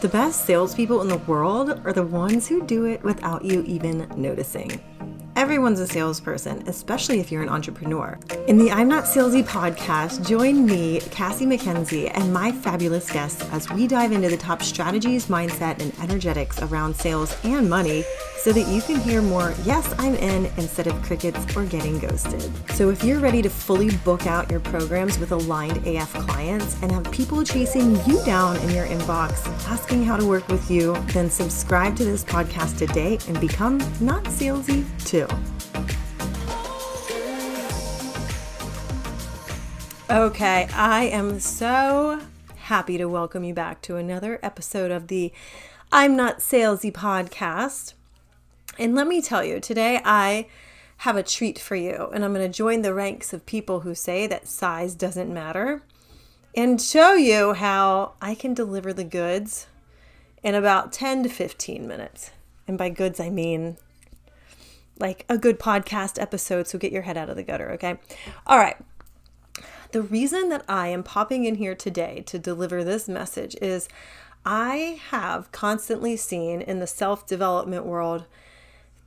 The best salespeople in the world are the ones who do it without you even noticing. Everyone's a salesperson, especially if you're an entrepreneur. In the I'm Not Salesy podcast, join me, Cassie McKenzie, and my fabulous guests as we dive into the top strategies, mindset, and energetics around sales and money so that you can hear more, yes, I'm in, instead of crickets or getting ghosted. So if you're ready to fully book out your programs with aligned AF clients and have people chasing you down in your inbox, asking how to work with you, then subscribe to this podcast today and become not salesy too. Okay, I am so happy to welcome you back to another episode of the I'm Not Salesy podcast. And let me tell you, today I have a treat for you, and I'm going to join the ranks of people who say that size doesn't matter and show you how I can deliver the goods in about 10 to 15 minutes. And by goods, I mean like a good podcast episode, so get your head out of the gutter, okay? All right. The reason that I am popping in here today to deliver this message is I have constantly seen in the self-development world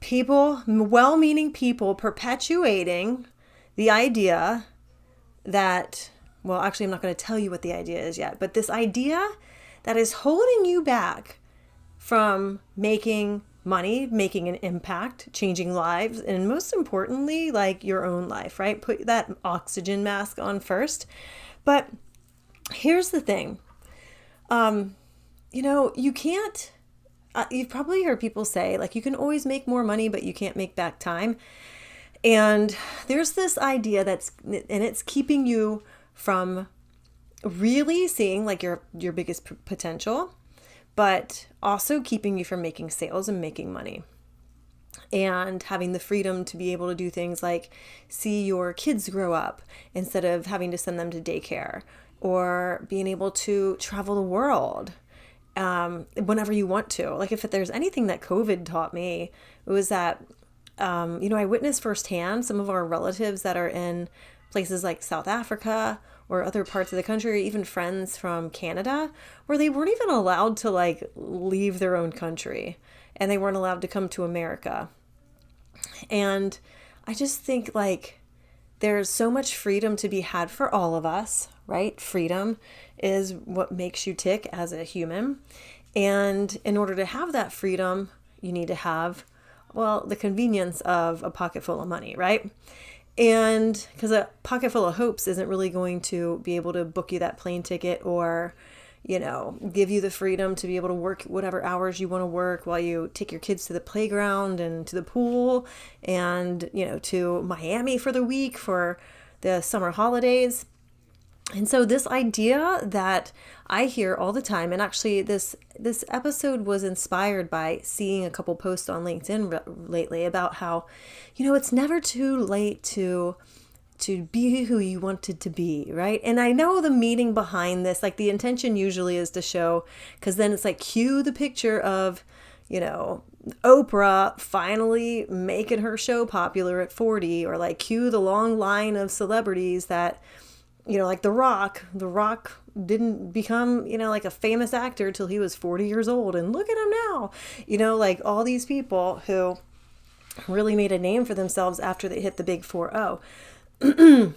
people, well-meaning people, perpetuating the idea that, well, actually, I'm not going to tell you what the idea is yet, but this idea that is holding you back from making money, making an impact, changing lives, and most importantly, like your own life, right? Put that oxygen mask on first. But here's the thing. You can't, you've probably heard people say, like, you can always make more money, but you can't make back time. And there's this idea and it's keeping you from really seeing like your biggest potential, but also keeping you from making sales and making money and having the freedom to be able to do things like see your kids grow up instead of having to send them to daycare, or being able to travel the world whenever you want to. Like, if there's anything that COVID taught me, it was that, I witnessed firsthand some of our relatives that are in places like South Africa or other parts of the country, or even friends from Canada, where they weren't even allowed to like leave their own country, and they weren't allowed to come to America. And I just think like there's so much freedom to be had for all of us, right? Freedom is what makes you tick as a human. And in order to have that freedom, you need to have, well, the convenience of a pocket full of money, right? And because a pocket full of hopes isn't really going to be able to book you that plane ticket or, give you the freedom to be able to work whatever hours you want to work while you take your kids to the playground and to the pool and, to Miami for the week for the summer holidays. And so this idea that I hear all the time, and actually this episode was inspired by seeing a couple posts on LinkedIn lately about how, it's never too late to be who you wanted to be, right? And I know the meaning behind this, like the intention usually is to show, because then it's like cue the picture of, Oprah finally making her show popular at 40, or like cue the long line of celebrities that, like The Rock didn't become, like a famous actor till he was 40 years old. And look at him now, like all these people who really made a name for themselves after they hit the big 4-0. And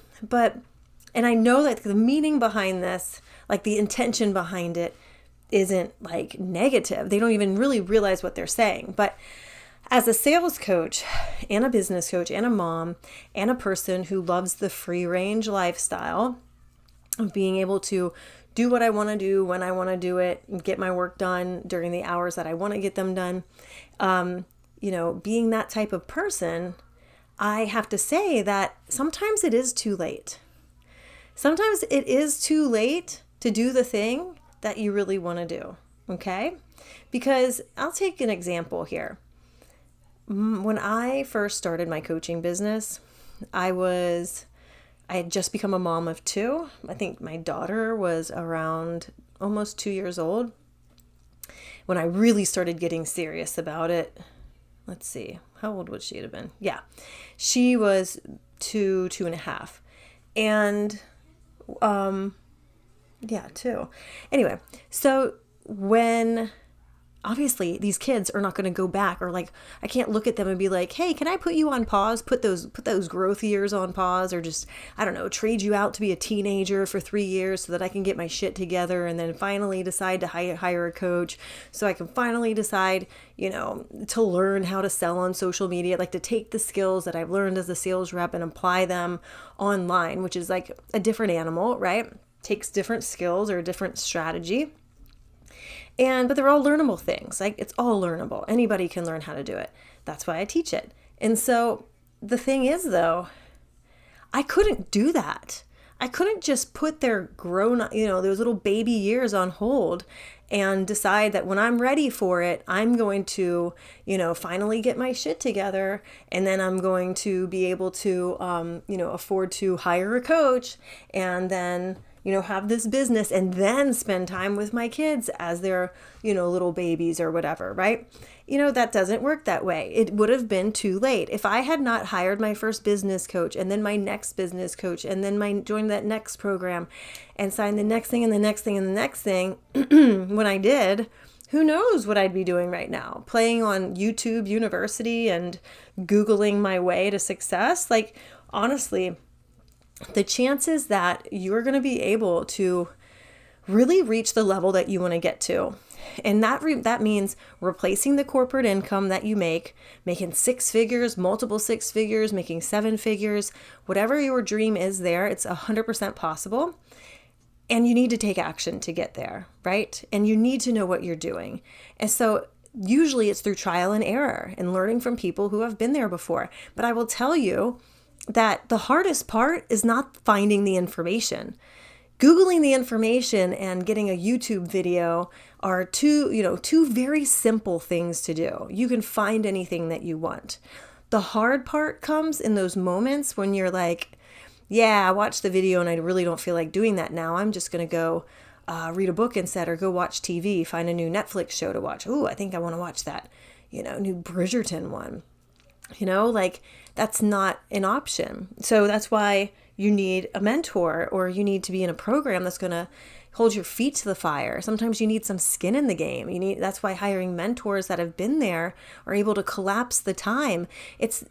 I know that the meaning behind this, like the intention behind it, isn't like negative. They don't even really realize what they're saying. But as a sales coach and a business coach and a mom and a person who loves the free range lifestyle of being able to do what I want to do when I want to do it and get my work done during the hours that I want to get them done, being that type of person, I have to say that sometimes it is too late. Sometimes it is too late to do the thing that you really want to do, okay? Because I'll take an example here. When I first started my coaching business, I had just become a mom of 2. I think my daughter was around almost 2 years old when I really started getting serious about it. Let's see, how old would she have been? Yeah, she was 2.5. And, 2. Anyway, so when obviously these kids are not going to go back, or like, I can't look at them and be like, hey, can I put you on pause? Put those growth years on pause, or just, I don't know, trade you out to be a teenager for 3 years so that I can get my shit together and then finally decide to hire a coach so I can finally decide, to learn how to sell on social media, like to take the skills that I've learned as a sales rep and apply them online, which is like a different animal, right? Takes different skills or a different strategy. But they're all learnable things. Like, it's all learnable. Anybody can learn how to do it. That's why I teach it. And so the thing is, though, I couldn't do that. I couldn't just put their those little baby years on hold and decide that when I'm ready for it, I'm going to, finally get my shit together. And then I'm going to be able to, afford to hire a coach and then have this business and then spend time with my kids as they're, little babies or whatever, right? That doesn't work that way. It would have been too late. If I had not hired my first business coach and then my next business coach and then joined that next program and signed the next thing and the next thing and the next thing, when I did, who knows what I'd be doing right now? Playing on YouTube University and Googling my way to success. Like, honestly, the chances that you're going to be able to really reach the level that you want to get to, and that means replacing the corporate income that you making 6 figures, multiple 6 figures, making 7 figures, whatever your dream is there, it's 100% possible. And you need to take action to get there, right? And you need to know what you're doing. And so usually it's through trial and error and learning from people who have been there before. But I will tell you that the hardest part is not finding the information. Googling the information and getting a YouTube video are two very simple things to do. You can find anything that you want. The hard part comes in those moments when you're like, yeah, I watched the video and I really don't feel like doing that now. I'm just going to go read a book instead, or go watch TV, find a new Netflix show to watch. Ooh, I think I want to watch that, new Bridgerton one. That's not an option. So that's why you need a mentor, or you need to be in a program that's going to hold your feet to the fire. Sometimes you need some skin in the game. That's why hiring mentors that have been there are able to collapse the time. It's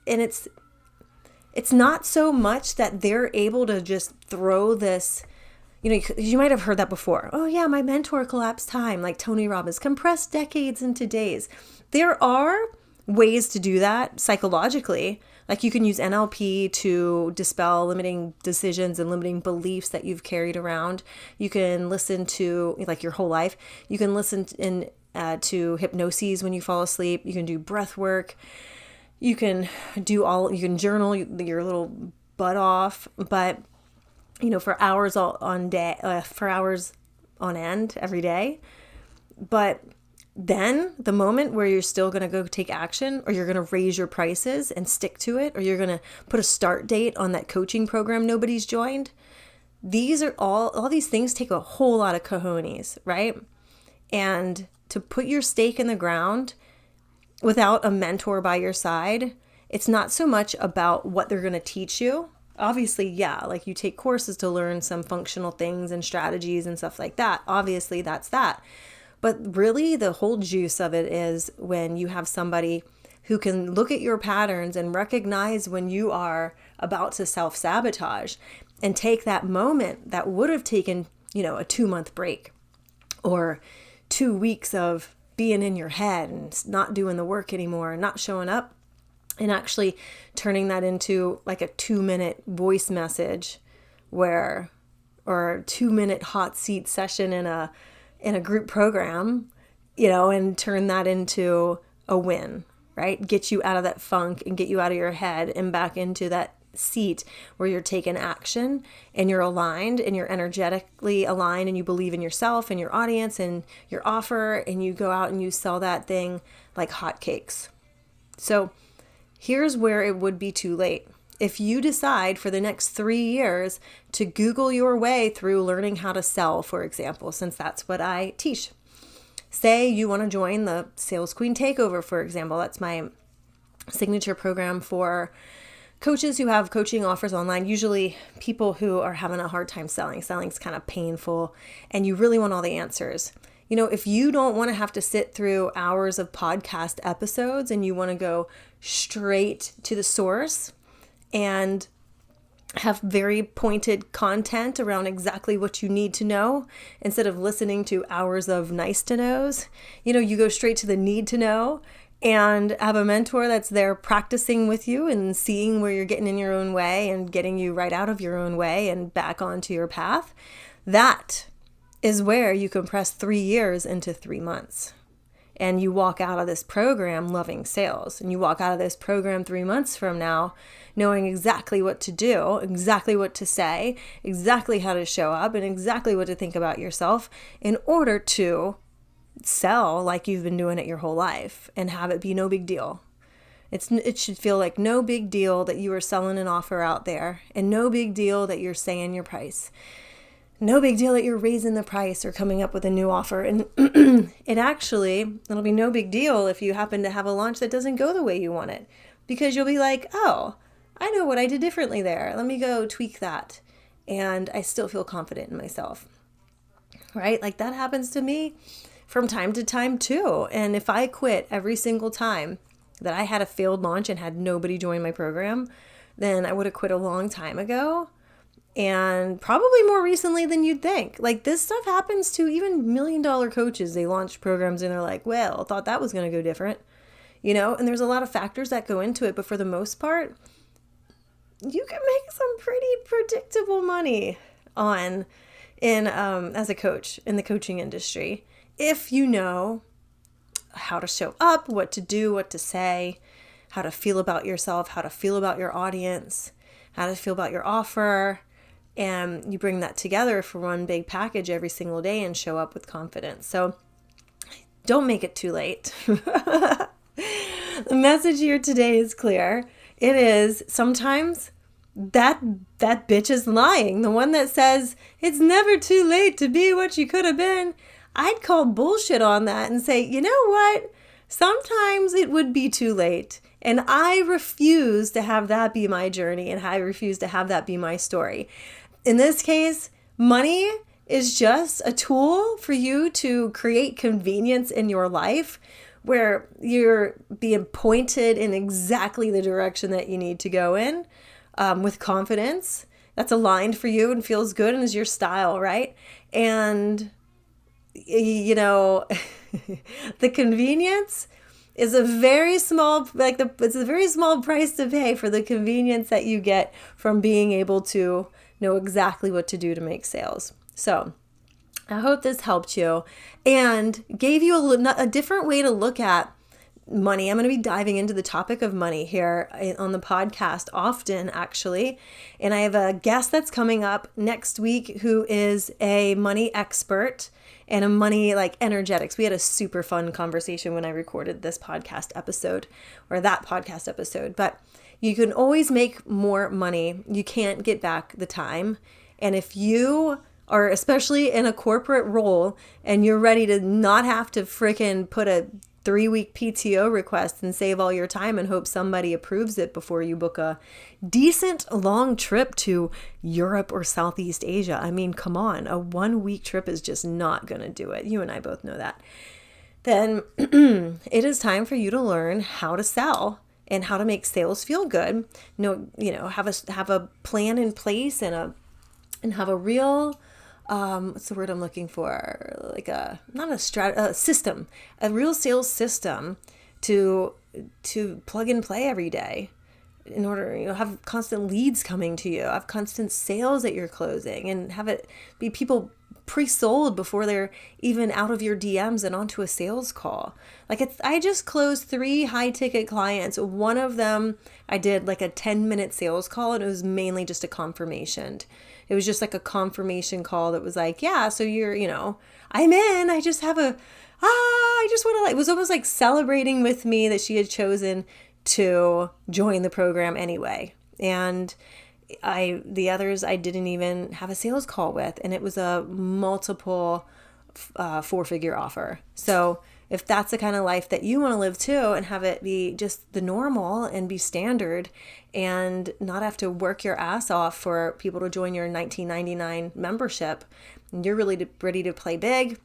not so much that they're able to just throw this, you might have heard that before. Oh yeah, my mentor collapsed time, like Tony Robbins, compressed decades into days. There are ways to do that psychologically. Like, you can use NLP to dispel limiting decisions and limiting beliefs that you've carried around. You can listen to, like, your whole life. You can listen to hypnoses when you fall asleep. You can do breath work. You can journal your little butt off, but for hours on end every day. But then the moment where you're still going to go take action, or you're going to raise your prices and stick to it, or you're going to put a start date on that coaching program nobody's joined, these are all these things take a whole lot of cojones, right? And to put your stake in the ground without a mentor by your side, it's not so much about what they're going to teach you. Obviously, yeah, like, you take courses to learn some functional things and strategies and stuff like that. Obviously, that's that. But really, the whole juice of it is when you have somebody who can look at your patterns and recognize when you are about to self-sabotage, and take that moment that would have taken, a 2-month break or 2 weeks of being in your head and not doing the work anymore and not showing up, and actually turning that into like a 2-minute voice message or a 2-minute hot seat session in a group program, and turn that into a win, right? Get you out of that funk and get you out of your head and back into that seat where you're taking action and you're aligned and you're energetically aligned and you believe in yourself and your audience and your offer, and you go out and you sell that thing like hotcakes. So here's where it would be too late. If you decide for the next 3 years to Google your way through learning how to sell, for example, since that's what I teach. Say you want to join the Sales Queen Takeover, for example. That's my signature program for coaches who have coaching offers online, usually people who are having a hard time selling. Selling's kind of painful and you really want all the answers. If you don't want to have to sit through hours of podcast episodes and you want to go straight to the source and have very pointed content around exactly what you need to know instead of listening to hours of nice to knows, you go straight to the need to know and have a mentor that's there practicing with you and seeing where you're getting in your own way and getting you right out of your own way and back onto your path. That is where you compress 3 years into 3 months. And you walk out of this program loving sales. And you walk out of this program 3 months from now knowing exactly what to do, exactly what to say, exactly how to show up, and exactly what to think about yourself in order to sell like you've been doing it your whole life and have it be no big deal. It should feel like no big deal that you are selling an offer out there, and no big deal that you're saying your price. No big deal that you're raising the price or coming up with a new offer. And it'll be no big deal if you happen to have a launch that doesn't go the way you want it, because you'll be like, oh, I know what I did differently there. Let me go tweak that. And I still feel confident in myself, right? Like that happens to me from time to time too. And if I quit every single time that I had a failed launch and had nobody join my program, then I would have quit a long time ago. And probably more recently than you'd think. Like this stuff happens to even $1 million coaches. They launch programs and they're like, well, thought that was going to go different, and there's a lot of factors that go into it. But for the most part, you can make some pretty predictable money as a coach in the coaching industry. If you know how to show up, what to do, what to say, how to feel about yourself, how to feel about your audience, how to feel about your offer. And you bring that together for one big package every single day and show up with confidence. So don't make it too late. The message here today is clear. It is sometimes that bitch is lying. The one that says it's never too late to be what you could have been. I'd call bullshit on that and say, you know what? Sometimes it would be too late. And I refuse to have that be my journey, and I refuse to have that be my story. In this case, money is just a tool for you to create convenience in your life where you're being pointed in exactly the direction that you need to go in with confidence. That's aligned for you and feels good and is your style, right? And, the convenience is a very small, it's a very small price to pay for the convenience that you get from being able to know exactly what to do to make sales. So I hope this helped you and gave you a different way to look at money. I'm going to be diving into the topic of money here on the podcast often, actually. And I have a guest that's coming up next week who is a money expert and a money energetics. We had a super fun conversation when I recorded this podcast episode or that podcast episode. But you can always make more money. You can't get back the time. And if you are especially in a corporate role and you're ready to not have to freaking put a 3-week PTO request and save all your time and hope somebody approves it before you book a decent long trip to Europe or Southeast Asia. I mean, come on, a 1-week trip is just not going to do it. You and I both know that. Then it is time for you to learn how to sell and how to make sales feel good. Have a plan in place and have a real what's the word I'm looking for? A system, a real sales system to plug and play every day in order, have constant leads coming to you, have constant sales that you're closing, and have it be people pre-sold before they're even out of your DMs and onto a sales call. I just closed 3 high ticket clients. One of them, I did a 10-minute sales call, and it was mainly just a confirmation. It was just a confirmation call that was yeah, so you're, I'm in, I just have I just want to, it was almost celebrating with me that she had chosen to join the program anyway. And the others I didn't even have a sales call with, and it was a multiple 4-figure offer. So if that's the kind of life that you want to live too, and have it be just the normal and be standard and not have to work your ass off for people to join your $19.99 membership, and you're really ready to play big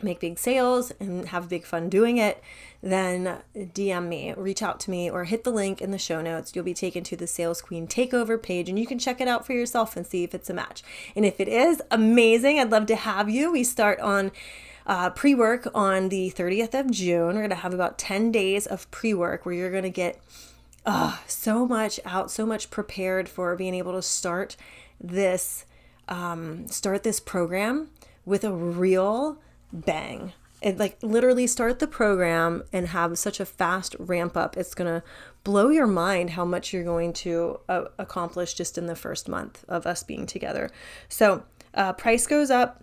make big sales and have big fun doing it, then DM me, reach out to me, or hit the link in the show notes. You'll be taken to the Sales Queen Takeover page, and you can check it out for yourself and see if it's a match. And if it is, amazing. I'd love to have you. We start on pre-work on the 30th of June. We're going to have about 10 days of pre-work where you're going to get so much out, so much prepared for being able to start this program with a real bang. It like literally start the program and have such a fast ramp up. It's going to blow your mind how much you're going to accomplish just in the first month of us being together. So price goes up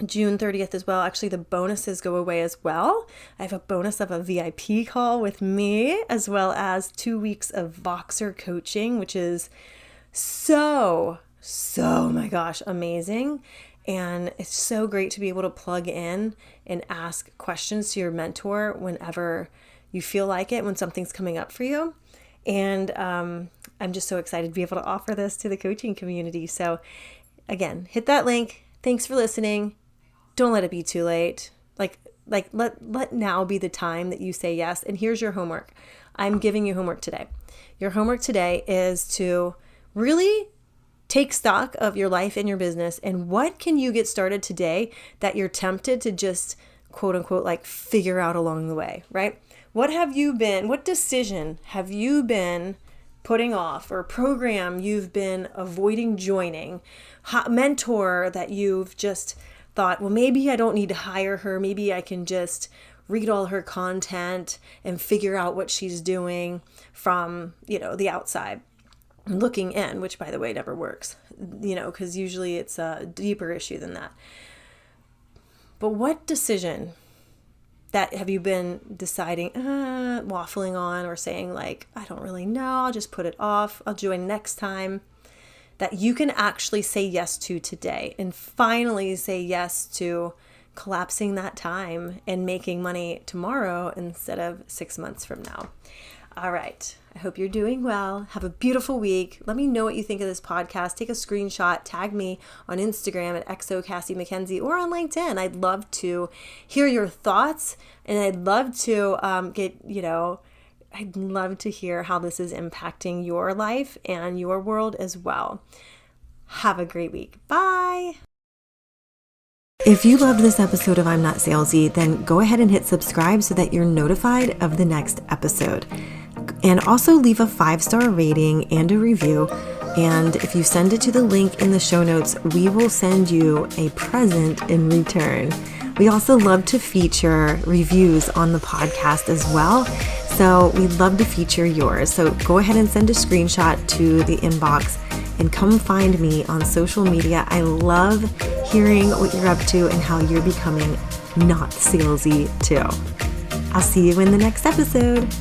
June 30th as well. Actually, the bonuses go away as well. I have a bonus of a VIP call with me, as well as 2 weeks of Voxer coaching, which is so my gosh, amazing. And it's so great to be able to plug in and ask questions to your mentor whenever you feel like it, when something's coming up for you. And I'm just so excited to be able to offer this to the coaching community. So again, hit that link. Thanks for listening. Don't let it be too late. Let now be the time that you say yes. And here's your homework. I'm giving you homework today. Your homework today is to really take stock of your life and your business, and what can you get started today that you're tempted to just quote unquote like figure out along the way, right? What decision have you been putting off, or program you've been avoiding joining, mentor that you've just thought, well, maybe I don't need to hire her. Maybe I can just read all her content and figure out what she's doing from, the outside. Looking in, which by the way never works, because usually it's a deeper issue than that. But what decision that have you been deciding, waffling on, or saying like, I don't really know, I'll just put it off, I'll join next time, that you can actually say yes to today, and finally say yes to collapsing that time and making money tomorrow instead of 6 months from now. All right. I hope you're doing well. Have a beautiful week. Let me know what you think of this podcast. Take a screenshot, tag me on Instagram at XOCassieMcKenzie or on LinkedIn. I'd love to hear your thoughts, and I'd love to I'd love to hear how this is impacting your life and your world as well. Have a great week. Bye. If you loved this episode of I'm Not Salesy, then go ahead and hit subscribe so that you're notified of the next episode. And also leave a 5-star rating and a review. And if you send it to the link in the show notes, we will send you a present in return. We also love to feature reviews on the podcast as well. So we'd love to feature yours. So go ahead and send a screenshot to the inbox and come find me on social media. I love hearing what you're up to and how you're becoming not salesy too. I'll see you in the next episode.